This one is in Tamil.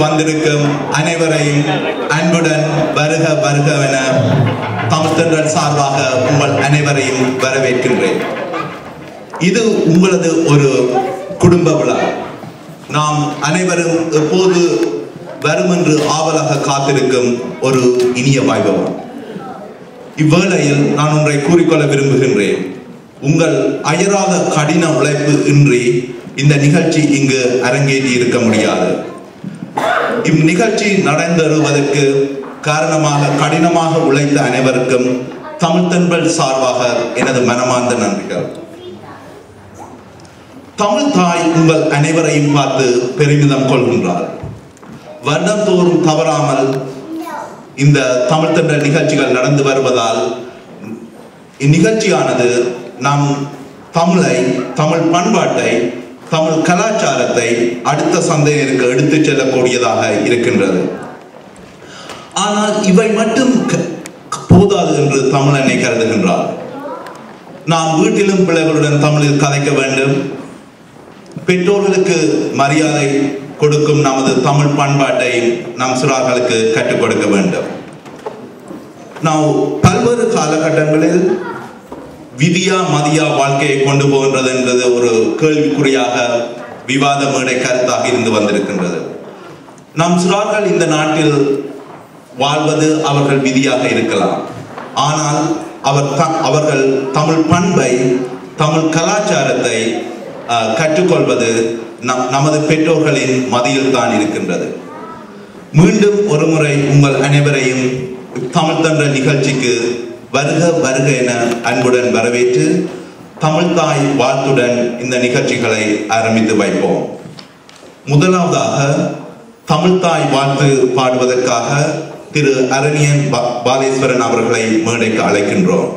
வந்திருக்கும் அனைவரையும் அன்புடன் வருக வருகவென தமிழ்த்தன்றல் சார்பாக உங்கள் அனைவரையும் வரவேற்கின்றேன். இது உங்களது ஒரு குடும்ப விழா. நாம் அனைவரும் எப்போது வரும் என்று ஆவலாக காத்திருக்கும் ஒரு இனிய வைபவம். இவ்வேளையில் நான் ஒன்றை கூறிக்கொள்ள விரும்புகின்றேன். உங்கள் அயராத கடின உழைப்பு இன்றி இந்த நிகழ்ச்சி இங்கு அரங்கேறி இருக்க முடியாது. இந்நிகழ்ச்சி நடந்தேறுவதற்கு காரணமாக கடினமாக உழைத்த அனைவருக்கும் தமிழ்த்தன்றல் சார்பாக எனது மனமார்ந்த நன்றிகள். தமிழ் தாய் உங்கள் அனைவரையும் பார்த்து பெருமிதம் கொள்கின்றார். வருடந்தோறும் தவறாமல் இந்த தமிழ்த்தன்றல் நிகழ்ச்சிகள் நடந்து வருவதால் இந்நிகழ்ச்சியானது நம் தமிழை, தமிழ் பண்பாட்டை, தமிழ் கலாச்சாரத்தை அடுத்த சந்ததியினருக்கு எடுத்துச் செல்லக்கூடியதாக இருக்கின்றது. ஆனால் இவை மட்டும் போதாது என்று தமிழனை கருதுகின்றார். நாம் வீட்டிலும் பிள்ளைகளுடன் தமிழில் கதைக்க வேண்டும். பெற்றோர்களுக்கு மரியாதை கொடுக்கும் நமது தமிழ் பண்பாட்டை நம் சிறார்களுக்கு கற்றுக் கொடுக்க வேண்டும். நாம் பல்வேறு காலகட்டங்களில் விதியா மதியா வாழ்க்கையை கொண்டு போகின்றது என்பது ஒரு கேள்விக்குறியாக விவாத மேடை கருத்தாக இருந்து வந்திருக்கின்றது. நம் சிறார்கள் இந்த நாட்டில் வாழ்வது அவர்கள் விதியாக இருக்கலாம். ஆனால் அவர்கள் தமிழ் பண்பை, தமிழ் கலாச்சாரத்தை கற்றுக்கொள்வது நமது பெற்றோர்களின் மதியில் தான் இருக்கின்றது. மீண்டும் ஒரு முறை உங்கள் அனைவரையும் தமிழ்த்தன்றல் நிகழ்ச்சிக்கு வருக வருக என அன்புடன் வரவேற்று தமிழ் தாய் வாழ்த்துடன் இந்த நிகழ்ச்சிகளை ஆரம்பித்து வைப்போம். முதலாவதாக தமிழ் தாய் வாழ்த்து பாடுவதற்காக திரு அரணியன் பாலேஸ்வரன் அவர்களை மேடைக்கு அழைக்கின்றோம்.